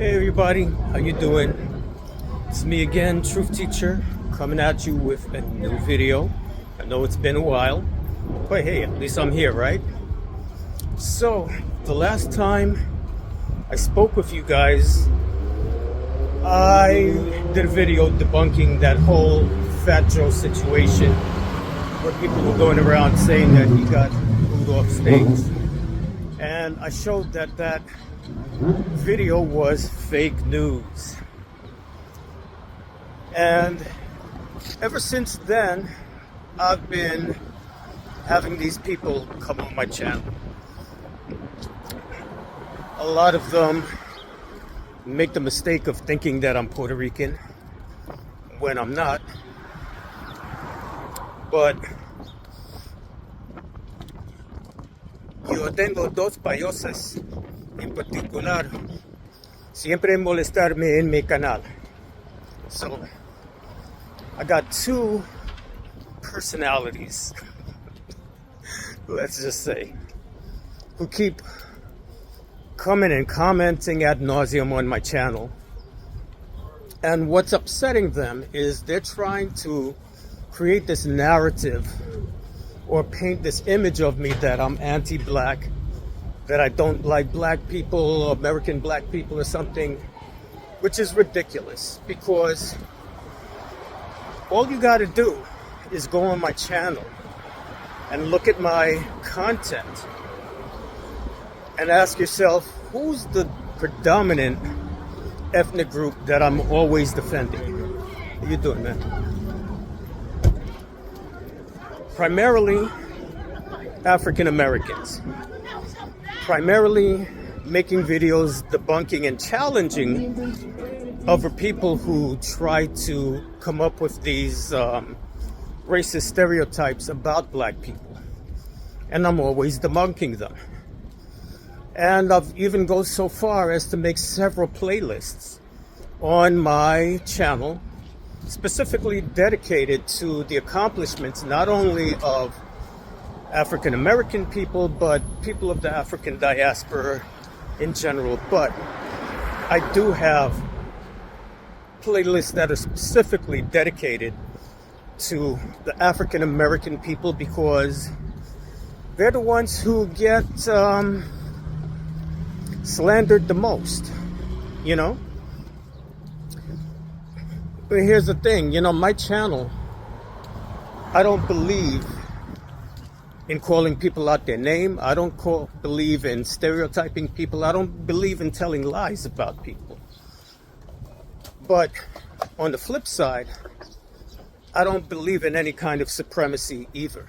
Hey everybody, how you doing? It's me again, Truth Teacher, coming at you with a new video. I know it's been a while, but hey, at least I'm here, right? So, the last time I spoke with you guys, I did a video debunking that whole Fat Joe situation where people were going around saying that he got booed off stage. And I showed that that video was fake news. And ever since then, I've been having these people come on my channel. A lot of them make the mistake of thinking that I'm Puerto Rican when I'm not. But yo tengo dos países en particular siempre molestarme en mi canal. So I got two personalities, let's just say, who keep coming and commenting ad nauseum on my channel. And what's upsetting them is they're trying to create this narrative or paint this image of me that I'm anti-black, that I don't like black people, American black people or something, which is ridiculous, because all you got to do is go on my channel and look at my content and ask yourself, who's the predominant ethnic group that I'm always defending? How you doing, man? Primarily African Americans. Primarily making videos debunking and challenging other people who try to come up with these racist stereotypes about black people. And I'm always debunking them. And I've even gone so far as to make several playlists on my channel specifically dedicated to the accomplishments not only of African American people, but people of the African diaspora in general. But I do have playlists that are specifically dedicated to the African American people because they're the ones who get slandered the most, you know? But here's the thing, my channel, I don't believe in calling people out their name. I don't believe in stereotyping people. I don't believe in telling lies about people. But on the flip side, I don't believe in any kind of supremacy either.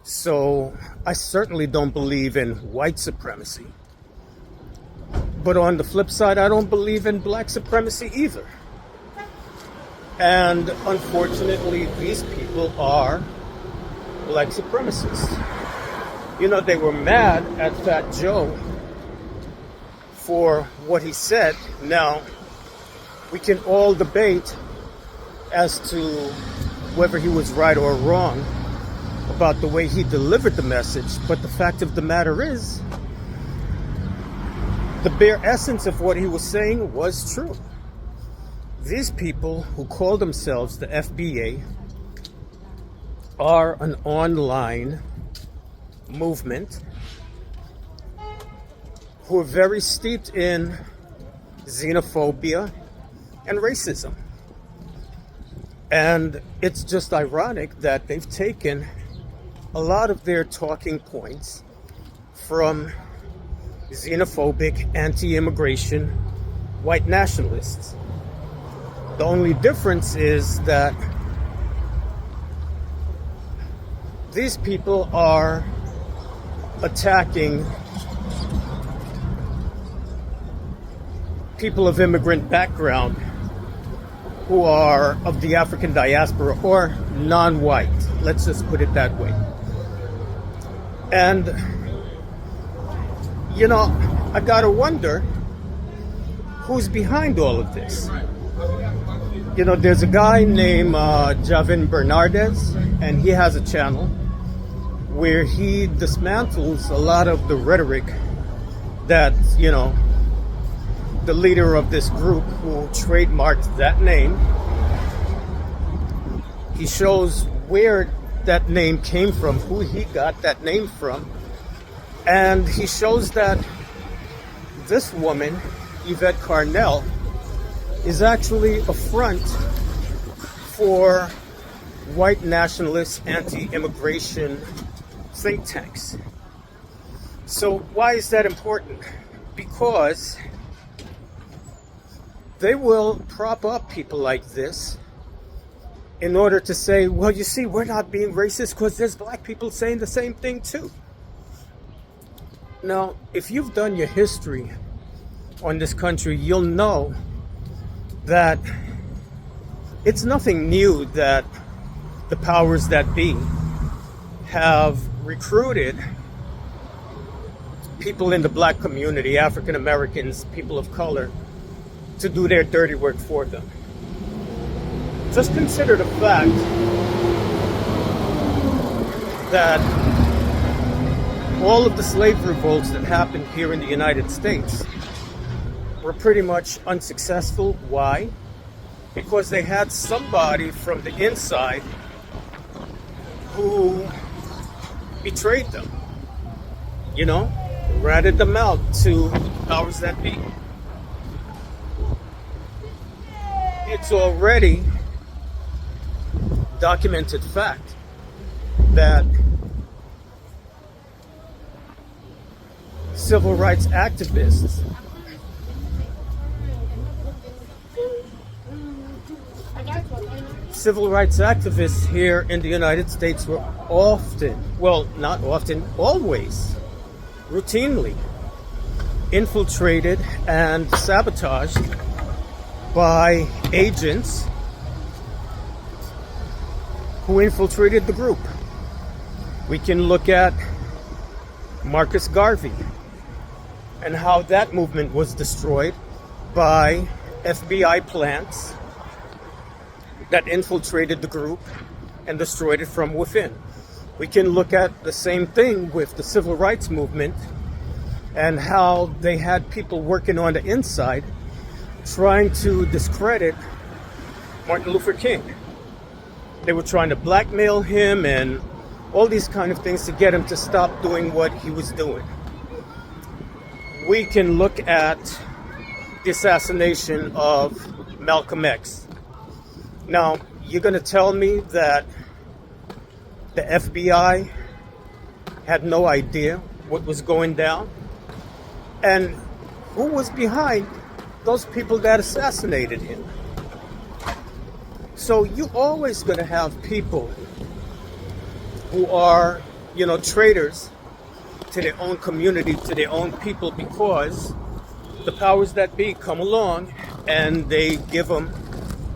So I certainly don't believe in white supremacy. But on the flip side, I don't believe in black supremacy either. And unfortunately, these people are black supremacists. They were mad at Fat Joe for what he said. Now, we can all debate as to whether he was right or wrong about the way he delivered the message, but the fact of the matter is, the bare essence of what he was saying was true. These people who call themselves the FBA are an online movement who are very steeped in xenophobia and racism. And it's just ironic that they've taken a lot of their talking points from xenophobic, anti-immigration, white nationalists. The only difference is that these people are attacking people of immigrant background who are of the African diaspora or non-white. Let's just put it that way. And, I gotta wonder who's behind all of this. There's a guy named Javin Bernardez, and he has a channel where he dismantles a lot of the rhetoric that, the leader of this group who trademarked that name. He shows where that name came from, who he got that name from, and he shows that this woman, Yvette Carnell, is actually a front for white nationalist anti-immigration think tanks. So why is that important? Because they will prop up people like this in order to say, well, you see, we're not being racist because there's black people saying the same thing too. Now, if you've done your history on this country, you'll know that it's nothing new that the powers that be have recruited people in the black community, African Americans, people of color, to do their dirty work for them. Just consider the fact that all of the slave revolts that happened here in the United States were pretty much unsuccessful. Why? Because they had somebody from the inside who betrayed them, ratted them out to the powers that be. It's already documented fact that civil rights activists here in the United States were not often, always, routinely infiltrated and sabotaged by agents who infiltrated the group. We can look at Marcus Garvey and how that movement was destroyed by FBI plants that infiltrated the group and destroyed it from within. We can look at the same thing with the civil rights movement and how they had people working on the inside trying to discredit Martin Luther King. They were trying to blackmail him and all these kind of things to get him to stop doing what he was doing. We can look at the assassination of Malcolm X. Now, you're going to tell me that the FBI had no idea what was going down? And who was behind those people that assassinated him? So you're always going to have people who are, traitors to their own community, to their own people, because the powers that be come along and they give them,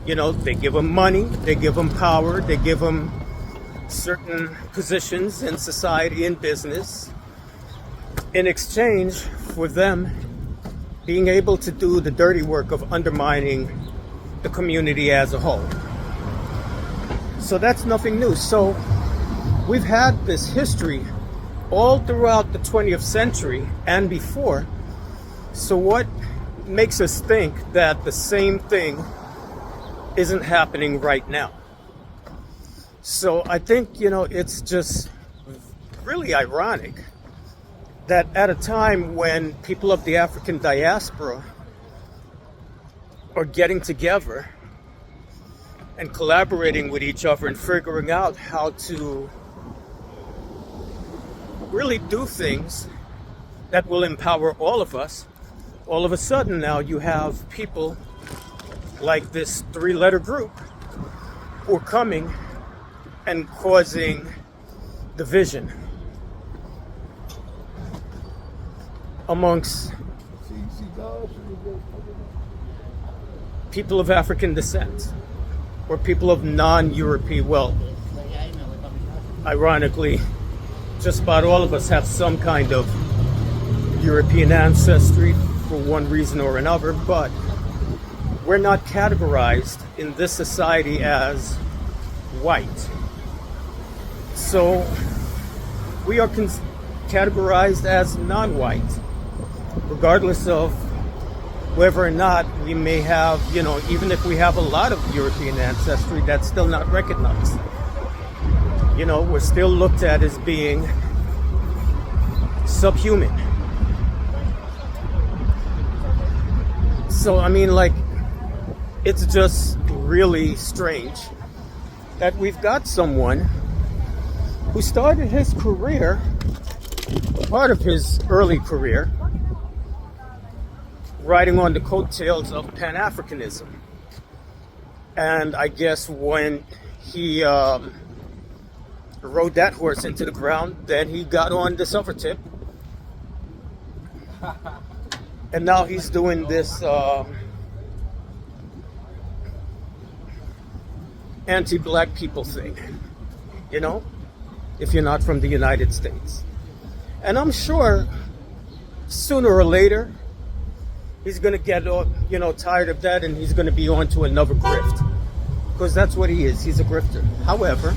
they give them money, they give them power, they give them certain positions in society and business in exchange for them being able to do the dirty work of undermining the community as a whole. So that's nothing new. So we've had this history all throughout the 20th century and before. So what makes us think that the same thing isn't happening right now? So I think, it's just really ironic that at a time when people of the African diaspora are getting together and collaborating with each other and figuring out how to really do things that will empower all of us, all of a sudden now you have people like this three-letter group who are coming and causing division amongst people of African descent or people of non-European, ironically, just about all of us have some kind of European ancestry for one reason or another, but we're not categorized in this society as white. So we are categorized as non-white, regardless of whether or not we may have, even if we have a lot of European ancestry, that's still not recognized. We're still looked at as being subhuman. So, it's just really strange that we've got someone who started his career, part of his early career, riding on the coattails of Pan-Africanism. And I guess when he rode that horse into the ground, then he got on this other tip. And now he's doing this anti-black people thing, if you're not from the United States. And I'm sure sooner or later, he's going to get, tired of that, and he's going to be on to another grift. Because that's what he is. He's a grifter. However,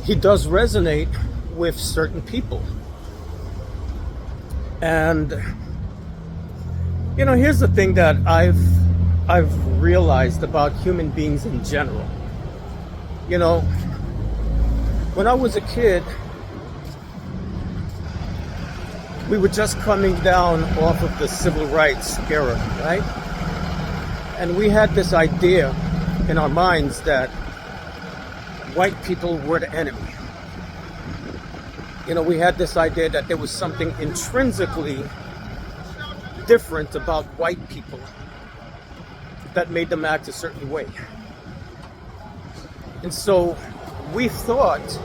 he does resonate with certain people. And, here's the thing that I've realized about human beings in general. When I was a kid, we were just coming down off of the civil rights era, right? And we had this idea in our minds that white people were the enemy. We had this idea that there was something intrinsically different about white people that made them act a certain way. And so we thought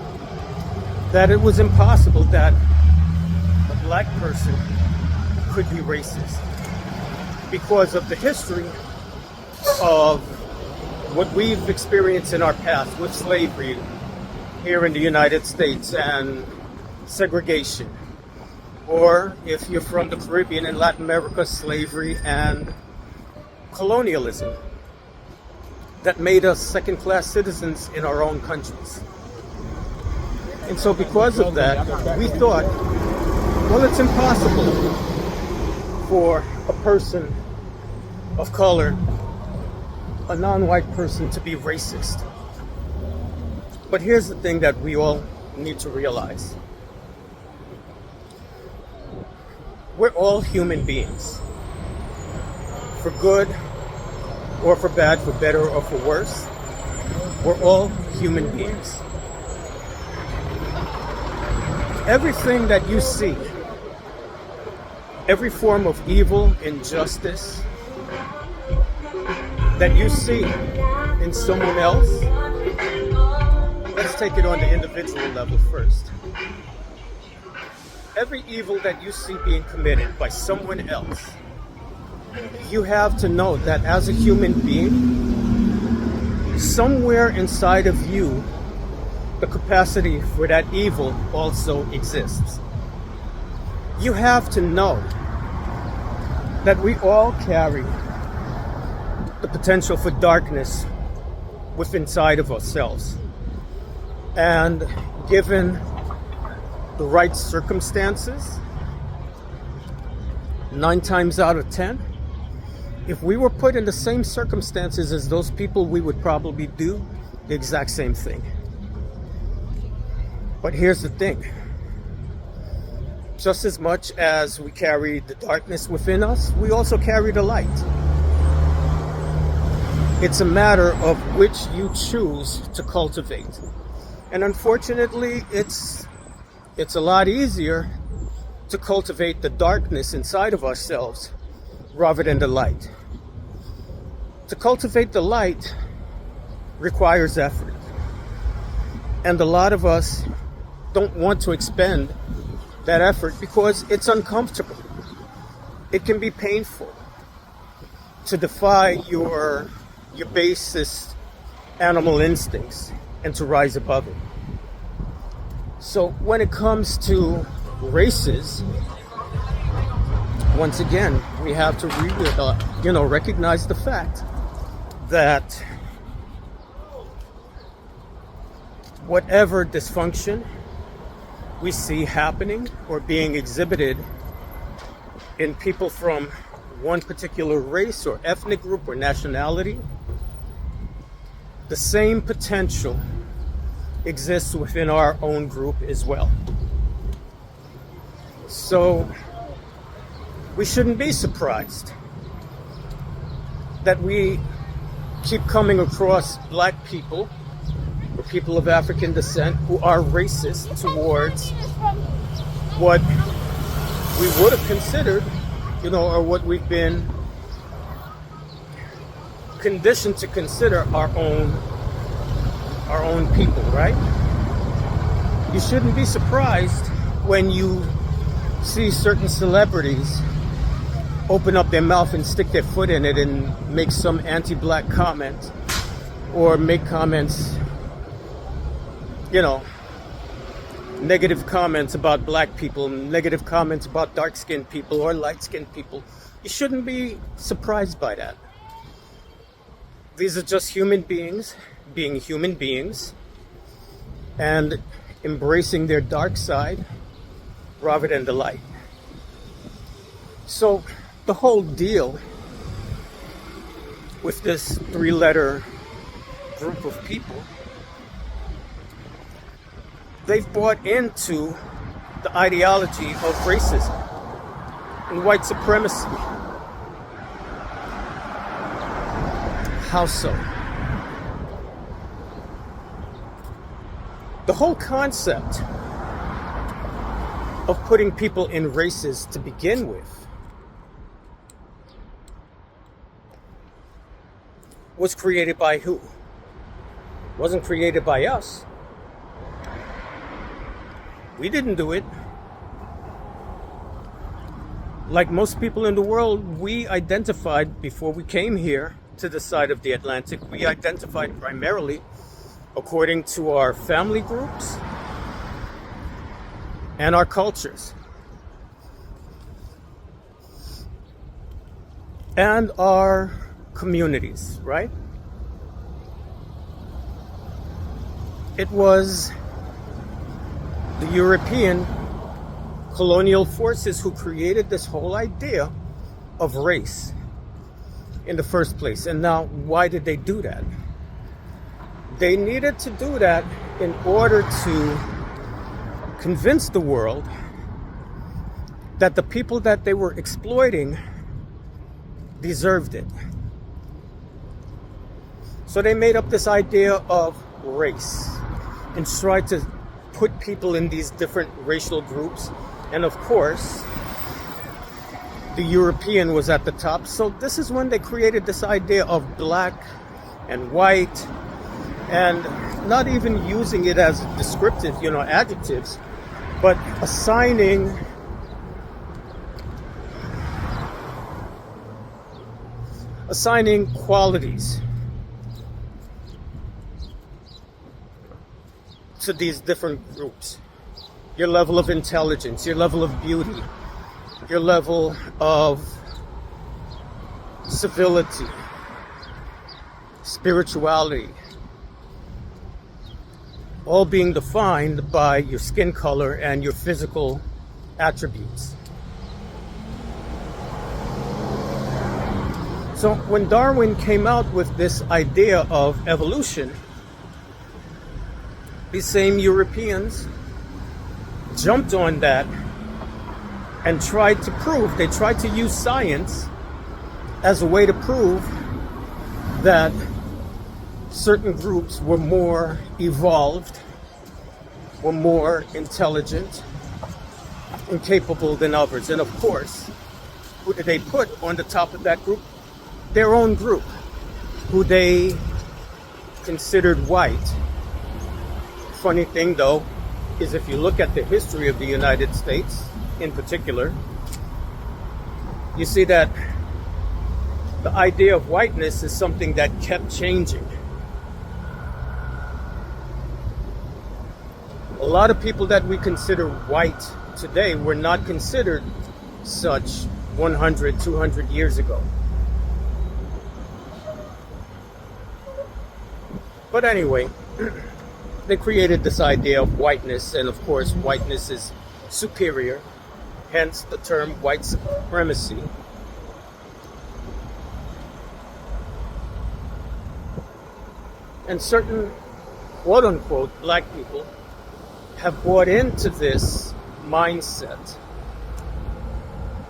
that it was impossible that a black person could be racist because of the history of what we've experienced in our past with slavery here in the United States and segregation. Or if you're from the Caribbean and Latin America, slavery and colonialism that made us second-class citizens in our own countries. And so because of that, we thought, well, it's impossible for a person of color, a non-white person, to be racist. But here's the thing that we all need to realize. We're all human beings. For good or for bad, for better or for worse, we're all human beings. Everything that you see, every form of evil, injustice that you see in someone else, let's take it on the individual level first. Every evil that you see being committed by someone else, you have to know that as a human being, somewhere inside of you, the capacity for that evil also exists. You have to know that we all carry the potential for darkness within inside of ourselves. And given the right circumstances, 9 times out of 10, if we were put in the same circumstances as those people, we would probably do the exact same thing. But here's the thing. Just as much as we carry the darkness within us, we also carry the light. It's a matter of which you choose to cultivate. And unfortunately, it's a lot easier to cultivate the darkness inside of ourselves rather than the light. To cultivate the light requires effort. And a lot of us don't want to expend that effort because it's uncomfortable. It can be painful to defy your basest animal instincts and to rise above it. So when it comes to races, once again, we have to recognize the fact that whatever dysfunction we see happening or being exhibited in people from one particular race or ethnic group or nationality, the same potential exists within our own group as well. So we shouldn't be surprised that we keep coming across black people or people of African descent who are racist towards what we would have considered, or what we've been conditioned to consider our own people, right? You shouldn't be surprised when you see certain celebrities open up their mouth and stick their foot in it and make some anti-black comment, or make comments, negative comments about black people, negative comments about dark-skinned people or light-skinned people. You shouldn't be surprised by that. These are just human beings being human beings and embracing their dark side rather than the light. So the whole deal with this three-letter group of people, they've bought into the ideology of racism and white supremacy. How so? The whole concept of putting people in races to begin with was created by who? It wasn't created by us. We didn't do it. Like most people in the world, we identified before we came here to the side of the Atlantic, we identified primarily according to our family groups and our cultures and our communities, right? It was the European colonial forces who created this whole idea of race in the first place. And now, why did they do that? They needed to do that in order to convince the world that the people that they were exploiting deserved it. So they made up this idea of race and tried to put people in these different racial groups. And of course, the European was at the top. So this is when they created this idea of black and white, and not even using it as descriptive, adjectives, but assigning qualities to these different groups. Your level of intelligence, your level of beauty, your level of civility, spirituality, all being defined by your skin color and your physical attributes. So when Darwin came out with this idea of evolution, these same Europeans jumped on that and tried to use science as a way to prove that certain groups were more evolved, were more intelligent and capable than others. And of course, who did they put on the top of that group? Their own group, who they considered white. Funny thing though, is if you look at the history of the United States in particular, you see that the idea of whiteness is something that kept changing. A lot of people that we consider white today were not considered such 100, 200 years ago. But anyway, they created this idea of whiteness, and of course whiteness is superior, hence the term white supremacy. And certain quote unquote black people have bought into this mindset.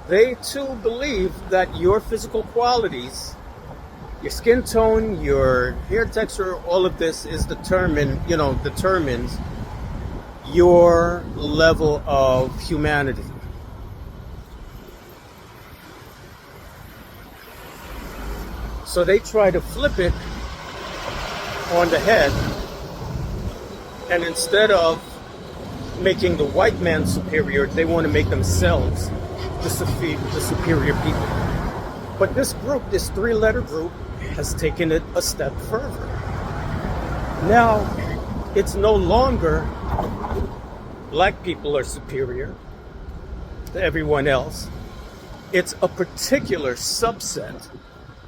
They too believe that your physical qualities, your skin tone, your hair texture, all of this is determines your level of humanity. So they try to flip it on the head, and instead of making the white man superior, they want to make themselves the superior people. But this group, this three-letter group, has taken it a step further. Now, it's no longer black people are superior to everyone else. It's a particular subset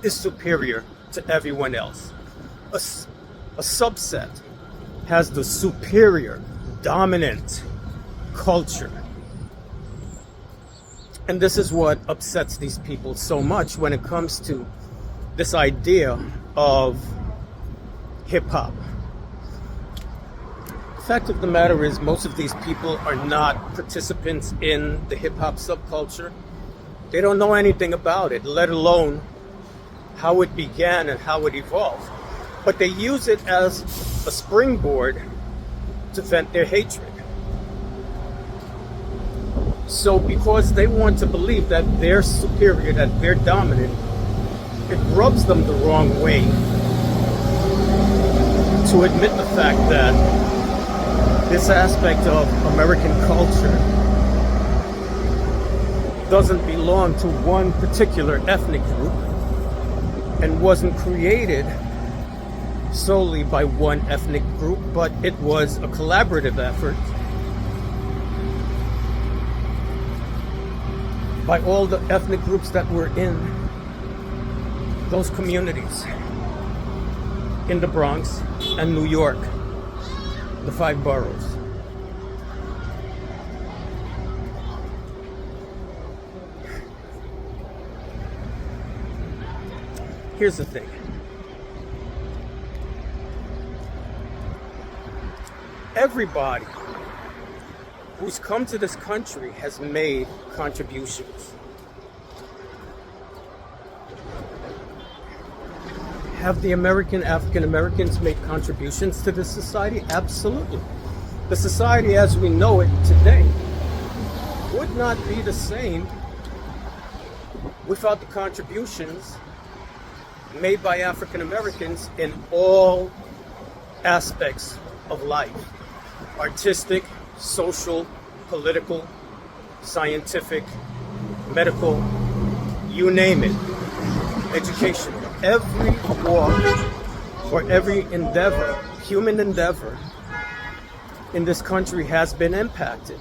is superior to everyone else. A subset has the superior, dominant culture. And this is what upsets these people so much when it comes to this idea of hip-hop. The fact of the matter is, most of these people are not participants in the hip-hop subculture. They don't know anything about it, let alone how it began and how it evolved. But they use it as a springboard to vent their hatred. So because they want to believe that they're superior, that they're dominant, it rubs them the wrong way to admit the fact that this aspect of American culture doesn't belong to one particular ethnic group and wasn't created solely by one ethnic group, but it was a collaborative effort by all the ethnic groups that were in those communities in the Bronx and New York, the 5 boroughs. Here's the thing. Everybody who's come to this country has made contributions. Have the African Americans made contributions to this society? Absolutely. The society as we know it today would not be the same without the contributions made by African Americans in all aspects of life. Artistic, social, political, scientific, medical, you name it, education. Every walk or every endeavor, human endeavor in this country has been impacted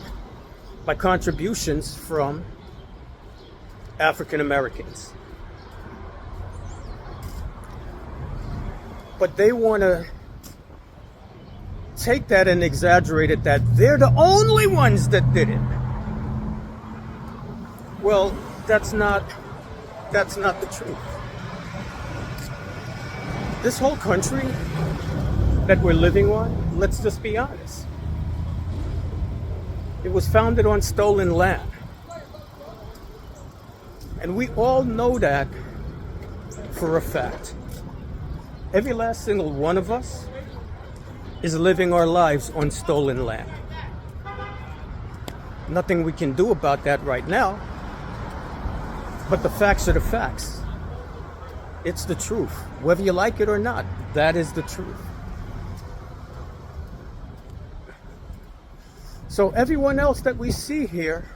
by contributions from African Americans. But they want to take that and exaggerate it, that they're the only ones that did it. Well, that's not the truth. This whole country that we're living on, let's just be honest, it was founded on stolen land. And we all know that for a fact. Every last single one of us is living our lives on stolen land. Nothing we can do about that right now, but the facts are the facts. It's the truth. Whether you like it or not, that is the truth. So everyone else that we see here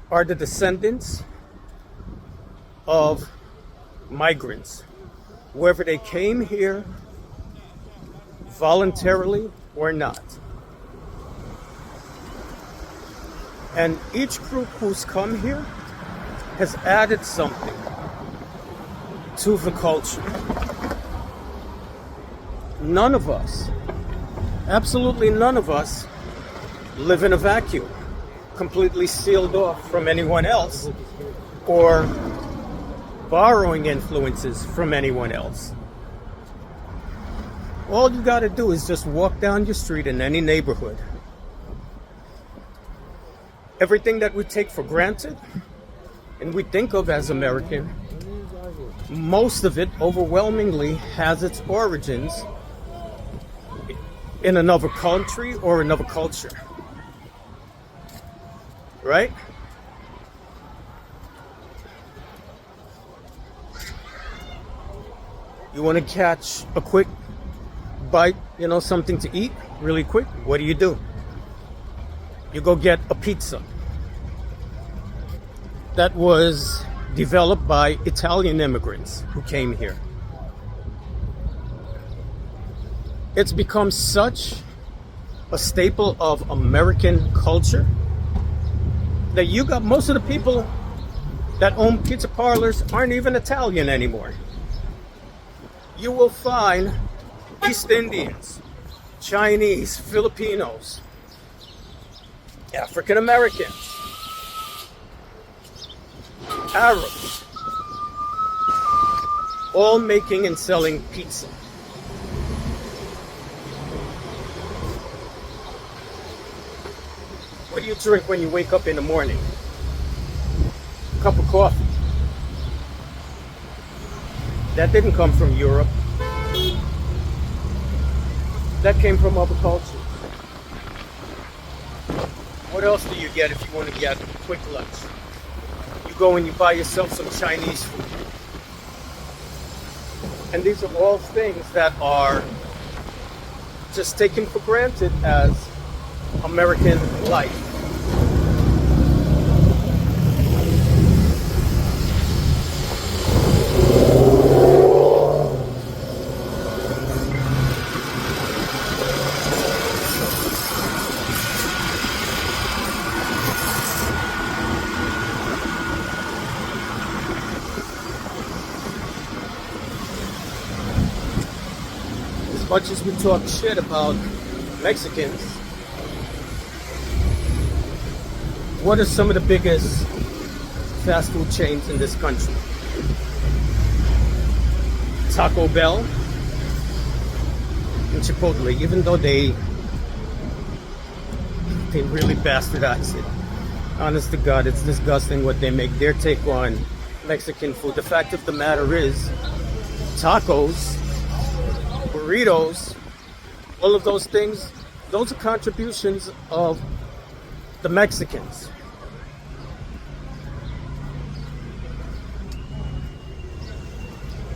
are the descendants of migrants, whether they came here voluntarily or not. And each group who's come here has added something to the culture. None of us, absolutely none of us, live in a vacuum, completely sealed off from anyone else or borrowing influences from anyone else. All you got to do is just walk down your street in any neighborhood. Everything that we take for granted and we think of as American, most of it overwhelmingly has its origins in another country or another culture. Right? You want to catch a quick bite, something to eat really quick? What do? You go get a pizza that was developed by Italian immigrants who came here. It's become such a staple of American culture that you got most of the people that own pizza parlors aren't even Italian anymore. You will find East Indians, Chinese, Filipinos, African Americans, Arabs, all making and selling pizza. What do you drink when you wake up in the morning? A cup of coffee. That didn't come from Europe. That came from other cultures. What else do you get if you want to get quick lunch? You go and you buy yourself some Chinese food. And these are all things that are just taken for granted as American life. As much as we talk shit about Mexicans, what are some of the biggest fast food chains in this country? Taco Bell and Chipotle, even though they really bastardize it. Honest to God, it's disgusting what they make their take on Mexican food. The fact of the matter is, tacos, burritos, all of those things, those are contributions of the Mexicans.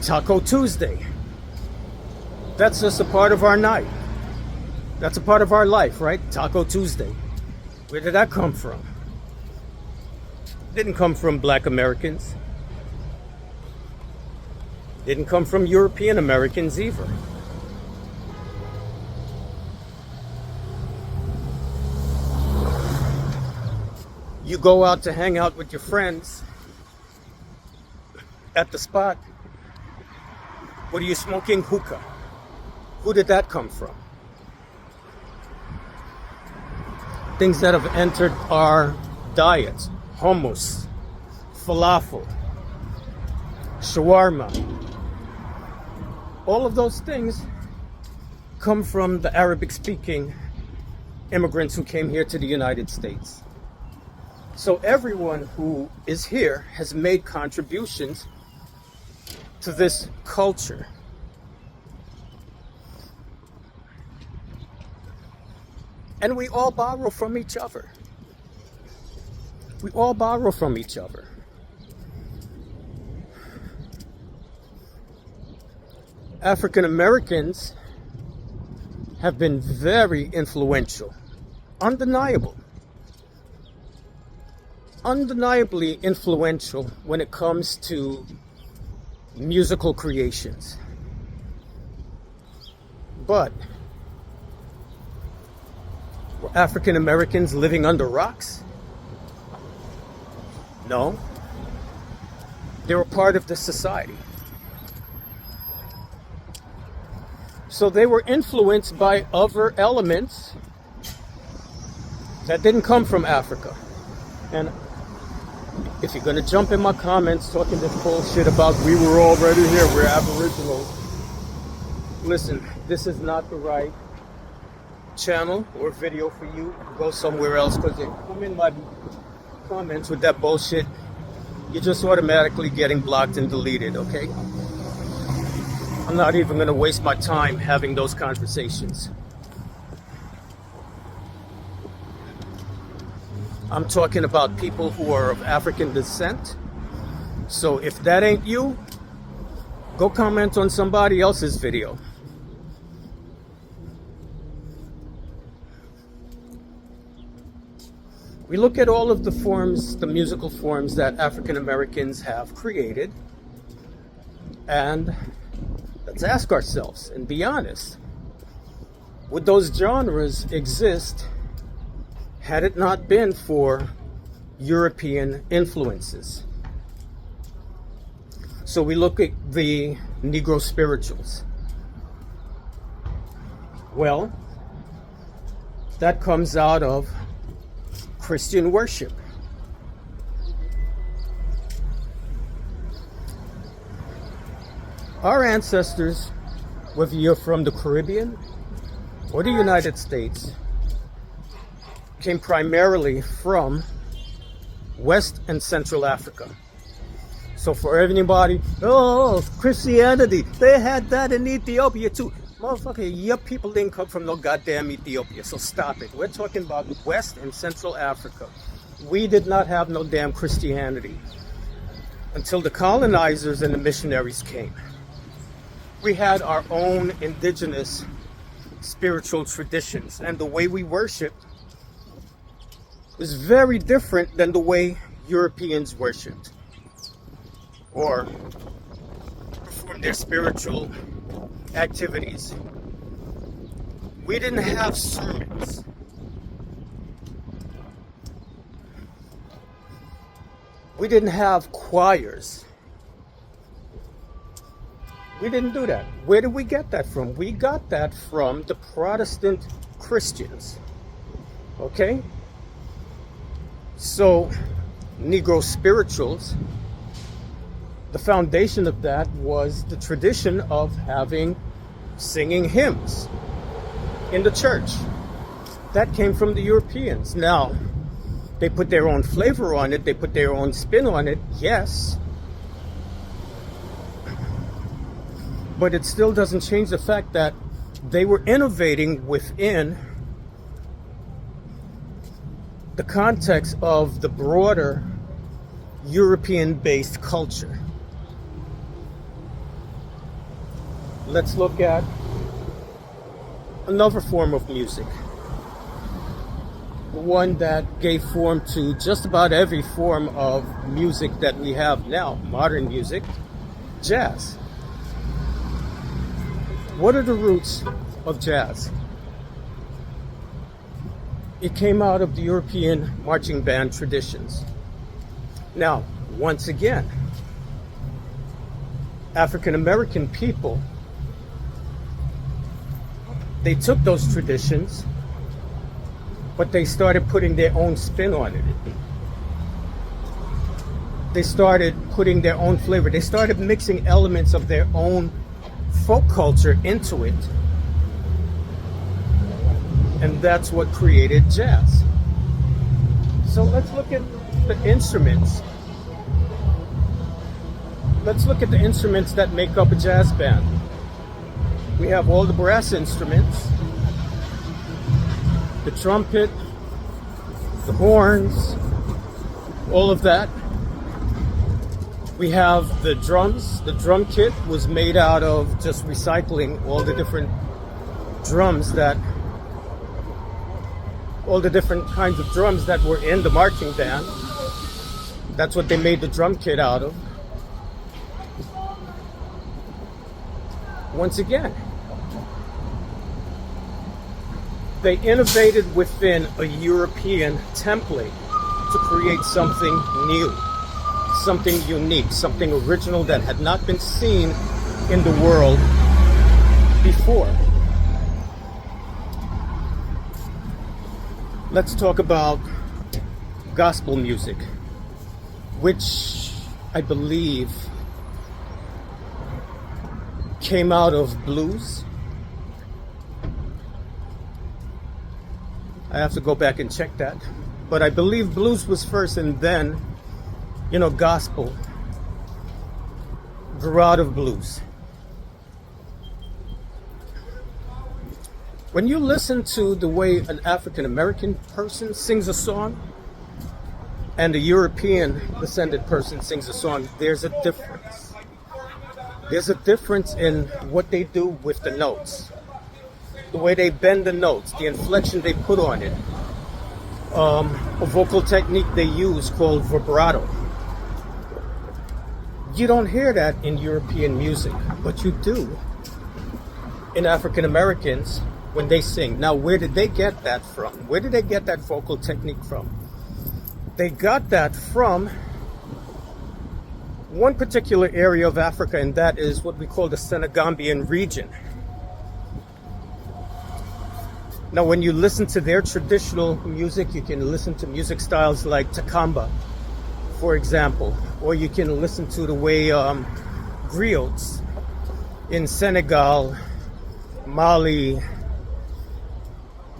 Taco Tuesday. That's just a part of our night. That's a part of our life, right? Taco Tuesday. Where did that come from? Didn't come from Black Americans. Didn't come from European Americans either. You go out to hang out with your friends at the spot. What are you smoking? Hookah. Who did that come from? Things that have entered our diets. Hummus, falafel, shawarma. All of those things come from the Arabic-speaking immigrants who came here to the United States. So everyone who is here has made contributions to this culture. And we all borrow from each other. We all borrow from each other. African Americans have been very influential, undeniably influential when it comes to musical creations. But were African Americans living under rocks? No. They were part of the society. So they were influenced by other elements that didn't come from Africa. And if you're going to jump in my comments talking this bullshit about we were already here, we're aboriginals, listen, this is not the right channel or video for you, go somewhere else, because if you come in my comments with that bullshit, you're just automatically getting blocked and deleted, okay? I'm not even going to waste my time having those conversations. I'm talking about people who are of African descent. So if that ain't you, go comment on somebody else's video. We look at all of the forms, the musical forms that African Americans have created, and let's ask ourselves and be honest. Would those genres exist had it not been for European influences? So we look at the Negro spirituals. Well, that comes out of Christian worship. Our ancestors, whether you're from the Caribbean or the United States, came primarily from West and Central Africa. So for anybody, oh, Christianity, they had that in Ethiopia too. Motherfucker, your people didn't come from no goddamn Ethiopia, so stop it. We're talking about West and Central Africa. We did not have no damn Christianity until the colonizers and the missionaries came. We had our own indigenous spiritual traditions, and the way we worshiped was very different than the way Europeans worshipped or performed their spiritual activities. We didn't have sermons. We didn't have choirs. We didn't do that. Where did we get that from? We got that from the Protestant Christians. Okay? So, Negro spirituals, the foundation of that was the tradition of having singing hymns in the church. That came from the Europeans. Now, they put their own flavor on it, they put their own spin on it, yes. But it still doesn't change the fact that they were innovating within the context of the broader European-based culture. Let's look at another form of music. One that gave form to just about every form of music that we have now, modern music, jazz. What are the roots of jazz? It came out of the European marching band traditions. Now, once again, African American people, they took those traditions, but they started putting their own spin on it. They started putting their own flavor. They started mixing elements of their own folk culture into it. And that's what created jazz. So let's look at the instruments. Let's look at the instruments that make up a jazz band. We have all the brass instruments, the trumpet, the horns, all of that. We have the drums. The drum kit was made out of just recycling all the different drums all the different kinds of drums that were in the marching band. That's what they made the drum kit out of. Once again, they innovated within a European template to create something new, something unique, something original that had not been seen in the world before. Let's talk about gospel music, which I believe came out of blues I have to go back and check that. But I believe blues was first, and then, gospel grew out of blues. When you listen to the way an African American person sings a song and a European descended person sings a song, there's a difference. There's a difference in what they do with the notes, the way they bend the notes, the inflection they put on it, a vocal technique they use called vibrato. You don't hear that in European music, but you do in African Americans when they sing. Now, where did they get that from? Where did they get that vocal technique from? They got that from one particular area of Africa, and that is what we call the Senegambian region. Now, when you listen to their traditional music, you can listen to music styles like Takamba, for example, or you can listen to the way griots in Senegal, Mali,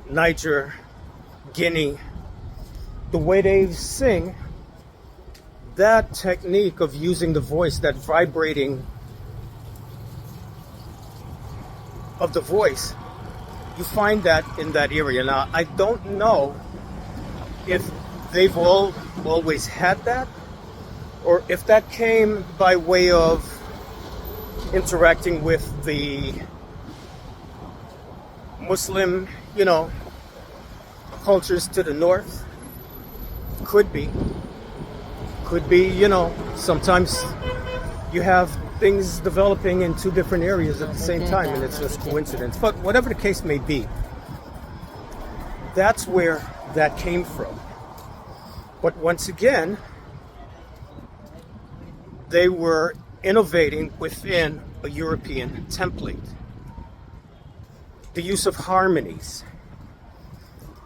Niger, Guinea, the way they sing, that technique of using the voice, that vibrating of the voice, you find that in that area. Now, I don't know if they've always had that, or if that came by way of interacting with the Muslim, cultures to the north. Could be, sometimes you have things developing in two different areas at the same time, and it's just coincidence. But whatever the case may be, that's where that came from. But once again, they were innovating within a European template. The use of harmonies.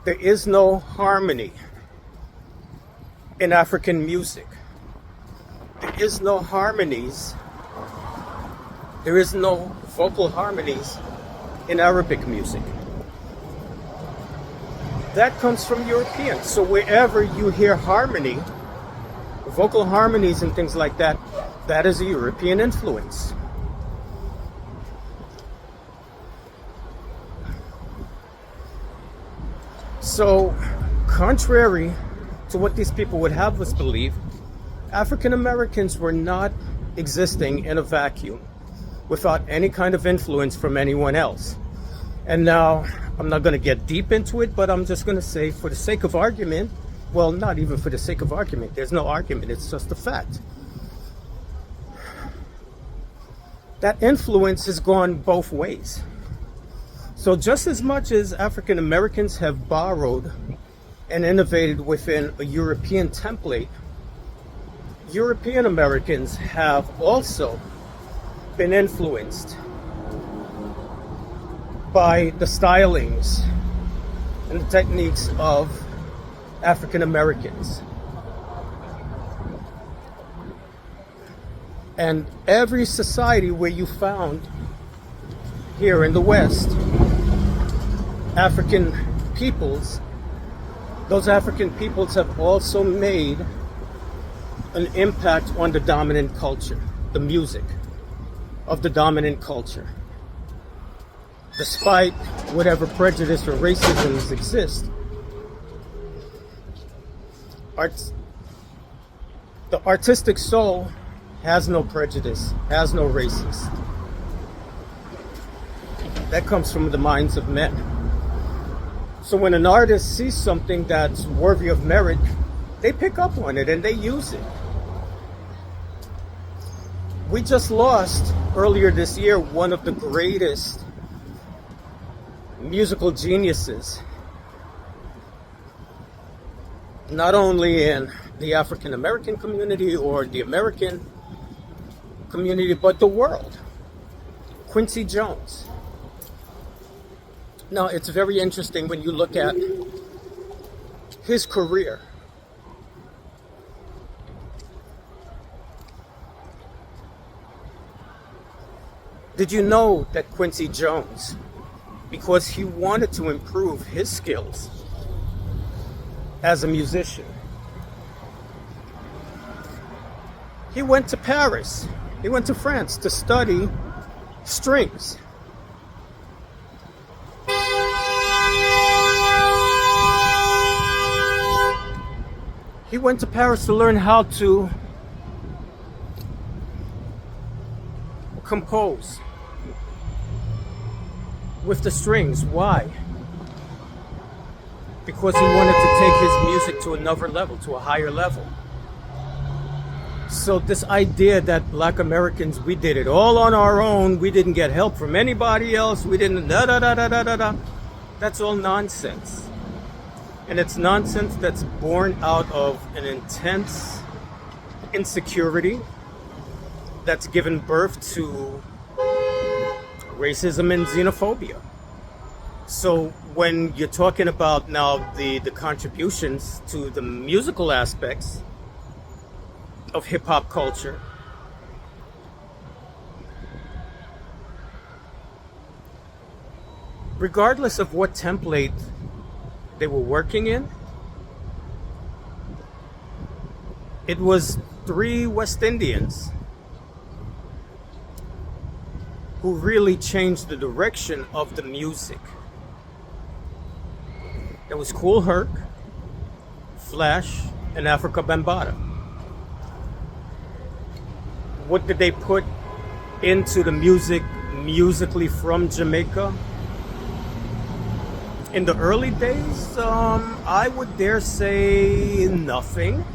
There is no harmony in African music. There is no harmonies. There is no vocal harmonies in Arabic music. That comes from Europeans. So wherever you hear harmony, vocal harmonies and things like that, that is a European influence. So, contrary to what these people would have us believe, African Americans were not existing in a vacuum without any kind of influence from anyone else. And now, I'm not going to get deep into it, but I'm just going to say, for the sake of argument, well, not even for the sake of argument, there's no argument, it's just a fact. That influence has gone both ways. So just as much as African Americans have borrowed and innovated within a European template, European Americans have also been influenced by the stylings and the techniques of African Americans. And every society where you found here in the West African peoples, those African peoples have also made an impact on the dominant culture, the music of the dominant culture. Despite whatever prejudice or racism exist, the artistic soul has no prejudice, has no racist. That comes from the minds of men. So when an artist sees something that's worthy of merit, they pick up on it and they use it. We just lost earlier this year one of the greatest musical geniuses, not only in the African American community or the American community, but the world. Quincy Jones. Now, it's very interesting when you look at his career. Did you know that Quincy Jones, because he wanted to improve his skills as a musician. He went to Paris, he went to France to study strings. He went to Paris to learn how to compose with the strings. Why? Because he wanted to take his music to another level, to a higher level. So this idea that Black Americans, we did it all on our own, we didn't get help from anybody else, we didn't that's all nonsense. And it's nonsense that's born out of an intense insecurity that's given birth to racism and xenophobia. So when you're talking about now the contributions to the musical aspects of hip-hop culture, regardless of what template they were working in, it was 3 West Indians who really changed the direction of the music. There was Kool Herc, Flash, and Africa Bambaataa. What did they put into the music, musically from Jamaica? In the early days, I would dare say nothing,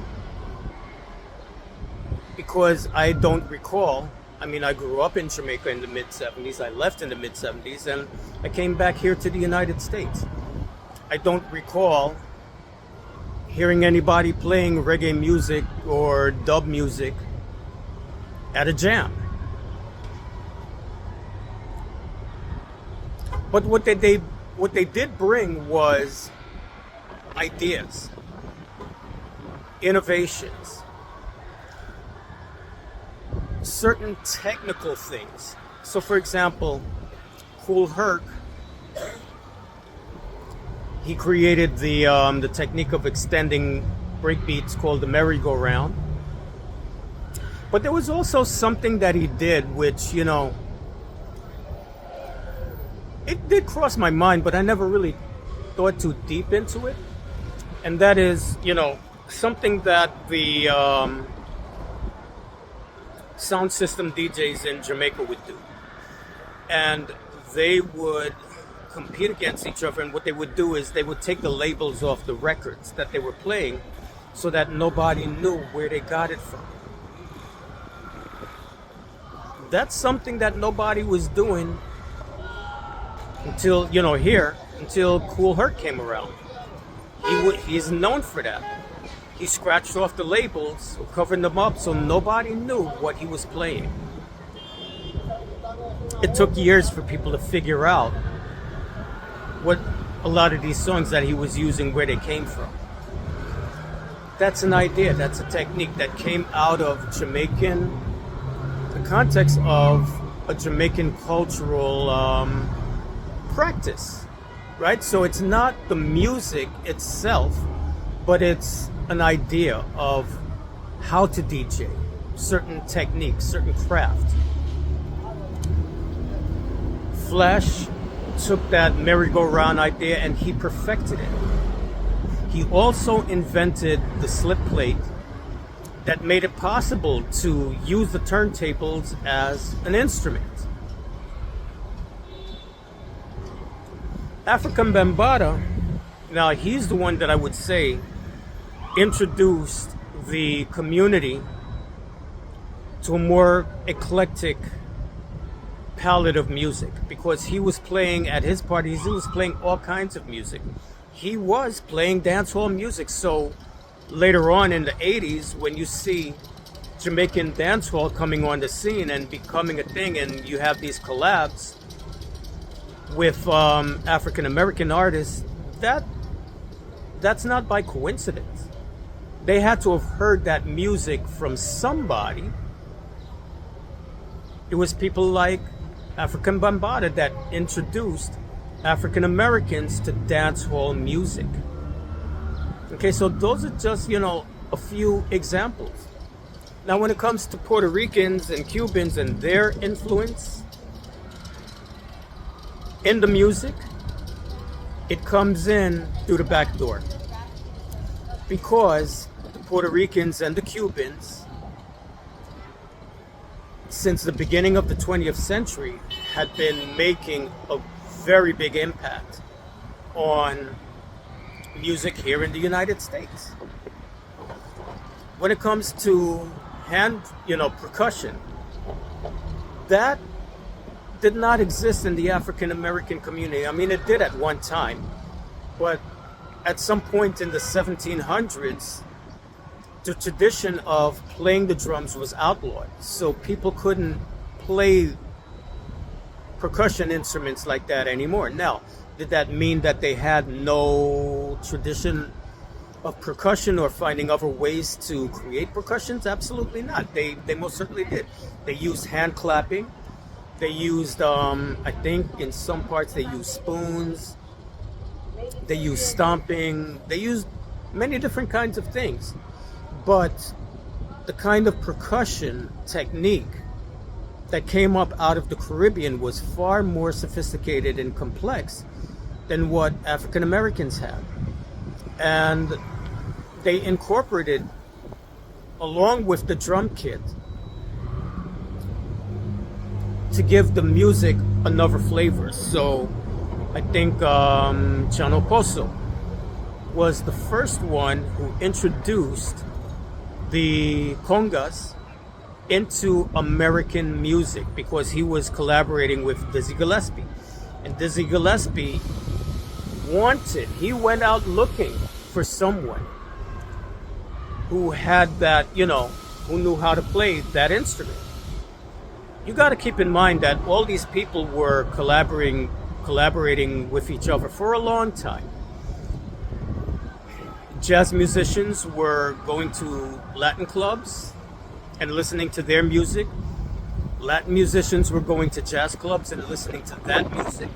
because I don't recall. I mean, I grew up in Jamaica in the mid-70s, I left in the mid-70s, and I came back here to the United States. I don't recall hearing anybody playing reggae music or dub music at a jam. But what they did bring was ideas, innovations, certain technical things. So for example, Kool Herc, he created the technique of extending breakbeats called the merry-go-round. But there was also something that he did which, you know, it did cross my mind, but I never really thought too deep into it. And that is, you know, something that the sound system DJs in Jamaica would do. And they would compete against each other, and what they would do is they would take the labels off the records that they were playing so that nobody knew where they got it from. That's something that nobody was doing until, you know, here, until Kool Herc came around. He's known for that. He scratched off the labels, covered them up so nobody knew what he was playing. It took years for people to figure out what a lot of these songs that he was using, where they came from. That's an idea, that's a technique that came out of the context of a Jamaican cultural practice, right? So it's not the music itself, but it's an idea of how to DJ, certain techniques, certain craft. Flash took that merry-go-round idea and he perfected it. He also invented the slip plate that made it possible to use the turntables as an instrument. African Bambaataa, now he's the one that I would say introduced the community to a more eclectic palette of music, because he was playing at his parties, he was playing all kinds of music. He was playing dancehall music. So later on in the 80s, when you see Jamaican dancehall coming on the scene and becoming a thing, and you have these collabs with African American artists, that's not by coincidence. They had to have heard that music from somebody. It was people like African Bambaataa that introduced African Americans to dancehall music. Okay, so those are just, a few examples. Now, when it comes to Puerto Ricans and Cubans and their influence in the music, it comes in through the back door. Because the Puerto Ricans and the Cubans, since the beginning of the 20th century, had been making a very big impact on music here in the United States. When it comes to percussion, that did not exist in the African American community. I mean, it did at one time, but at some point in the 1700s, the tradition of playing the drums was outlawed. So people couldn't play percussion instruments like that anymore. Now, did that mean that they had no tradition of percussion or finding other ways to create percussions? Absolutely not. They most certainly did. They used hand clapping. They used, I think in some parts they used spoons. They used stomping. They used many different kinds of things. But the kind of percussion technique that came up out of the Caribbean was far more sophisticated and complex than what African Americans had. And they incorporated, along with the drum kit, to give the music another flavor. So I think Xenophobia was the first one who introduced the congas into American music, because he was collaborating with Dizzy Gillespie. And Dizzy Gillespie he went out looking for someone who had that, who knew how to play that instrument. You got to keep in mind that all these people were collaborating with each other for a long time. Jazz musicians were going to Latin clubs and listening to their music. Latin musicians were going to jazz clubs and listening to that music.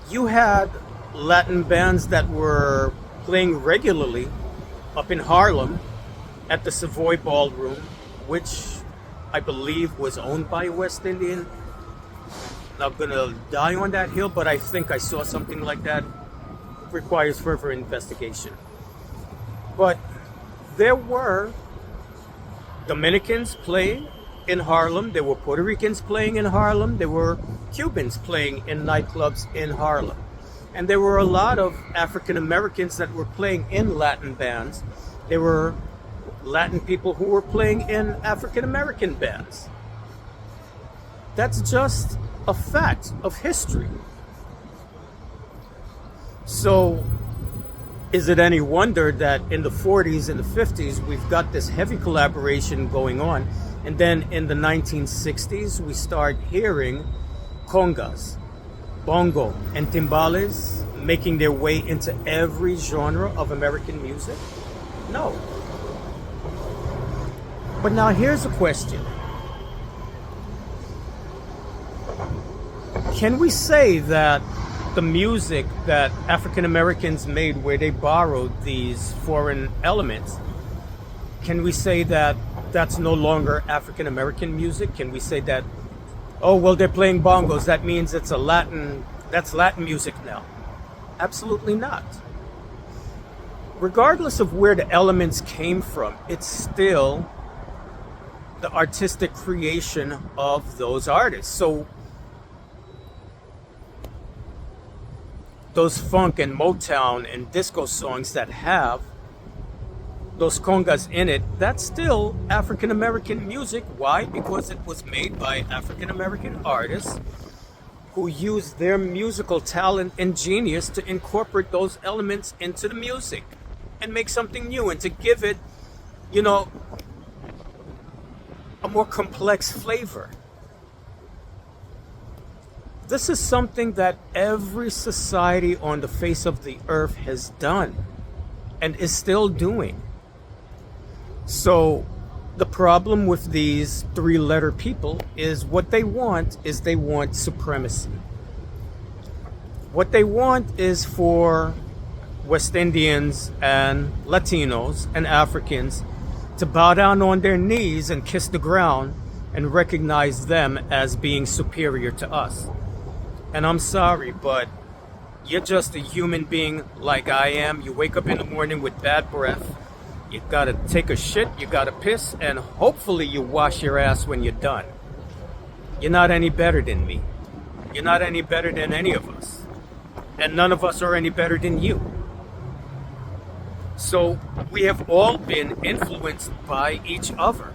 You had Latin bands that were playing regularly up in Harlem at the Savoy Ballroom, which I believe was owned by a West Indian. Not gonna die on that hill, but I think I saw something like that. It requires further investigation. But there were Dominicans playing in Harlem. There were Puerto Ricans playing in Harlem. There were Cubans playing in nightclubs in Harlem. And there were a lot of African Americans that were playing in Latin bands. There were Latin people who were playing in African American bands. That's just a fact of history. So, is it any wonder that in the 40s and the 50s we've got this heavy collaboration going on, and then in the 1960s we start hearing congas, bongo, and timbales making their way into every genre of American music? No. But now here's a question. Can we say that the music that African Americans made, where they borrowed these foreign elements, can we say that that's no longer African American music? Can we say that, oh, well, they're playing bongos, that means that's Latin music now? Absolutely not. Regardless of where the elements came from, it's still the artistic creation of those artists. So those funk and Motown and disco songs that have those congas in it, that's still African American music. Why? Because it was made by African American artists who used their musical talent and genius to incorporate those elements into the music and make something new and to give it, a more complex flavor. This is something that every society on the face of the earth has done and is still doing. So the problem with these three-letter people is what they want supremacy. What they want is for West Indians and Latinos and Africans to bow down on their knees and kiss the ground and recognize them as being superior to us. And I'm sorry, but you're just a human being like I am. You wake up in the morning with bad breath. You gotta take a shit, you gotta piss, and hopefully you wash your ass when you're done. You're not any better than me. You're not any better than any of us. And none of us are any better than you. So we have all been influenced by each other.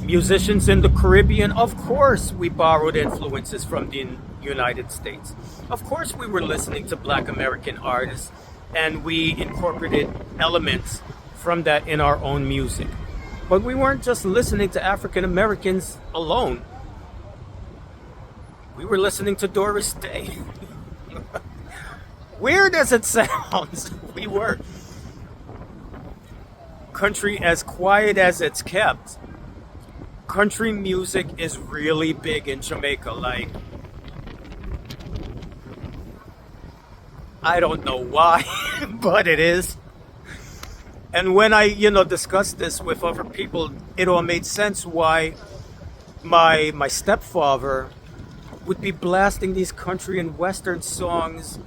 Musicians in the Caribbean, of course we borrowed influences from the United States. Of course we were listening to Black American artists and we incorporated elements from that in our own music. But we weren't just listening to African Americans alone. We were listening to Doris Day. Weird as it sounds, we were. Country as quiet as it's kept. Country music is really big in Jamaica. Like, I don't know why, but it is. And when I, discussed this with other people, it all made sense why my stepfather would be blasting these country and western songs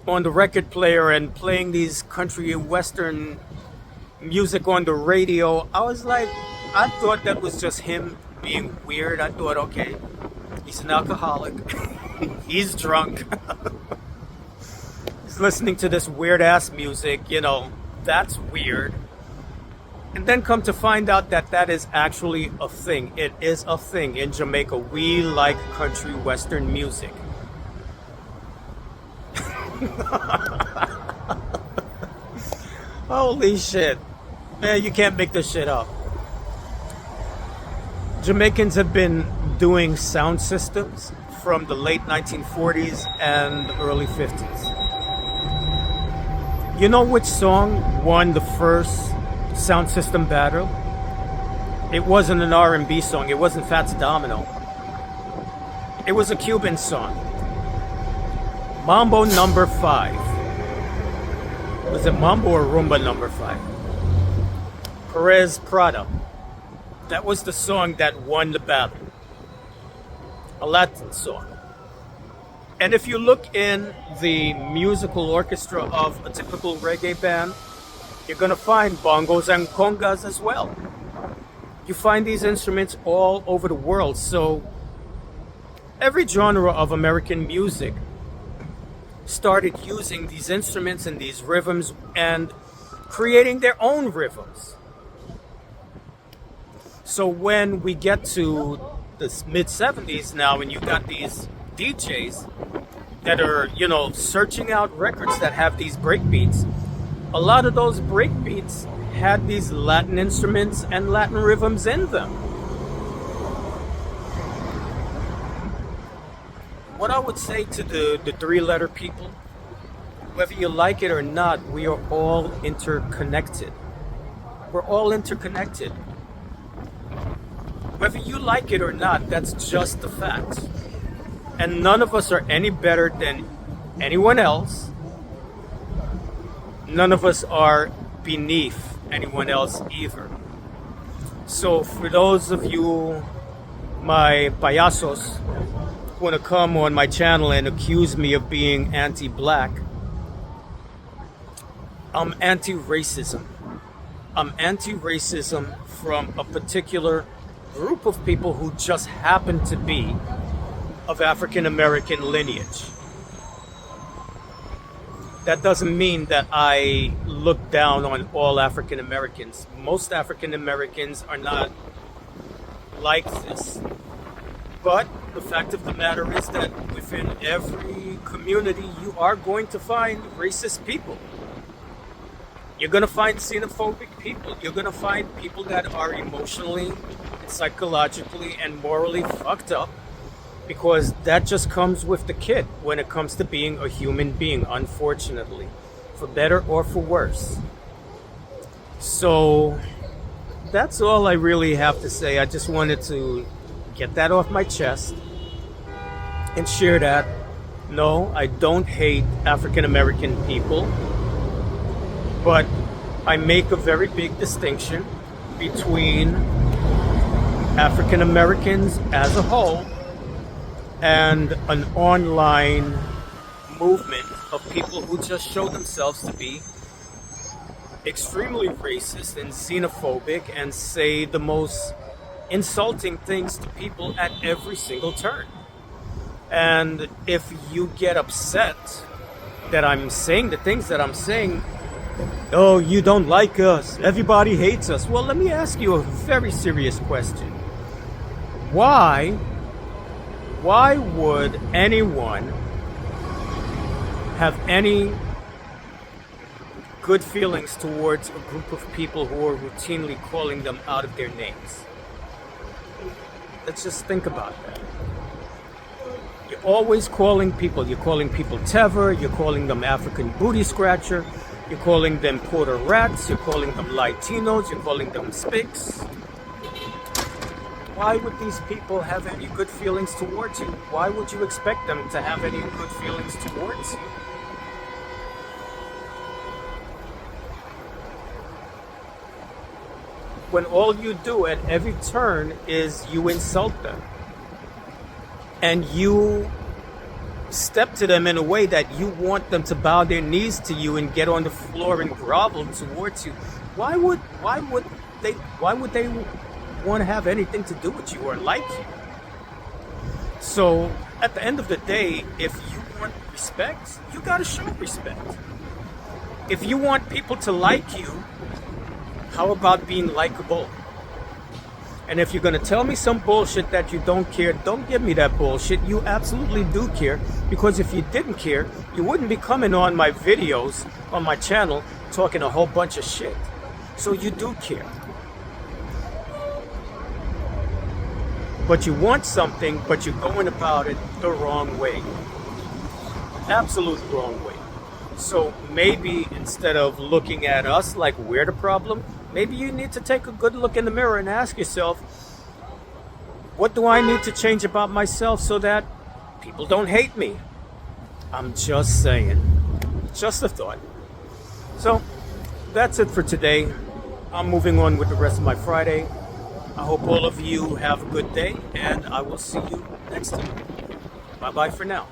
on the record player and playing these country and western music on the radio. I thought that was just him being weird. I thought, okay, he's an alcoholic. He's drunk. He's listening to this weird ass music, that's weird. And then come to find out that that is actually a thing. It is a thing in Jamaica. We like country western music. Holy shit. Man, you can't make this shit up. Jamaicans have been doing sound systems from the late 1940s and the early 50s. You know which song won the first sound system battle? It wasn't an R&B song. It wasn't Fats Domino. It was a Cuban song. Mambo number 5. Was it Mambo or Rumba number 5? Perez Prada. That was the song that won the battle. A Latin song. And if you look in the musical orchestra of a typical reggae band, you're going to find bongos and congas as well. You find these instruments all over the world. So every genre of American music started using these instruments and these rhythms and creating their own rhythms. So when we get to the mid-70s now, and you got these DJs that are, searching out records that have these breakbeats, a lot of those breakbeats had these Latin instruments and Latin rhythms in them. What I would say to the three-letter people, whether you like it or not, we are all interconnected. We're all interconnected. Whether you like it or not, that's just the fact. And none of us are any better than anyone else. None of us are beneath anyone else either. So for those of you, my payasos, who want to come on my channel and accuse me of being anti-black, I'm anti-racism. I'm anti-racism from a particular group of people who just happen to be of African American lineage. That doesn't mean that I look down on all African Americans. Most African Americans are not like this. But the fact of the matter is that within every community, you are going to find racist people. You're going to find xenophobic people. You're going to find people that are emotionally, psychologically, and morally fucked up, because that just comes with the kid when it comes to being a human being, unfortunately, for better or for worse. So that's all I really have to say. I just wanted to get that off my chest and share that No, I don't hate African American people, but I make a very big distinction between African Americans as a whole and an online movement of people who just show themselves to be extremely racist and xenophobic and say the most insulting things to people at every single turn. And if you get upset that I'm saying the things that I'm saying, oh, you don't like us, everybody hates us. Well, let me ask you a very serious question. Why would anyone have any good feelings towards a group of people who are routinely calling them out of their names? Let's just think about that. You're always calling people Tever, you're calling them African booty scratcher, you're calling them Puerto rats, you're calling them Latinos, you're calling them spics. Why would these people have any good feelings towards you? Why would you expect them to have any good feelings towards you? When all you do at every turn is you insult them and you step to them in a way that you want them to bow their knees to you and get on the floor and grovel towards you, why would they want to have anything to do with you or like you? So at the end of the day, if you want respect, you got to show respect. If you want people to like you, how about being likable? And if you're going to tell me some bullshit that you don't care, don't give me that bullshit. You absolutely do care, because if you didn't care, you wouldn't be coming on my videos on my channel talking a whole bunch of shit. So you do care. But you want something, but you're going about it the wrong way. Absolute wrong way. So maybe instead of looking at us like we're the problem, maybe you need to take a good look in the mirror and ask yourself, what do I need to change about myself so that people don't hate me? I'm just saying. Just a thought. So that's it for today. I'm moving on with the rest of my Friday. I hope all of you have a good day, and I will see you next time. Bye-bye for now.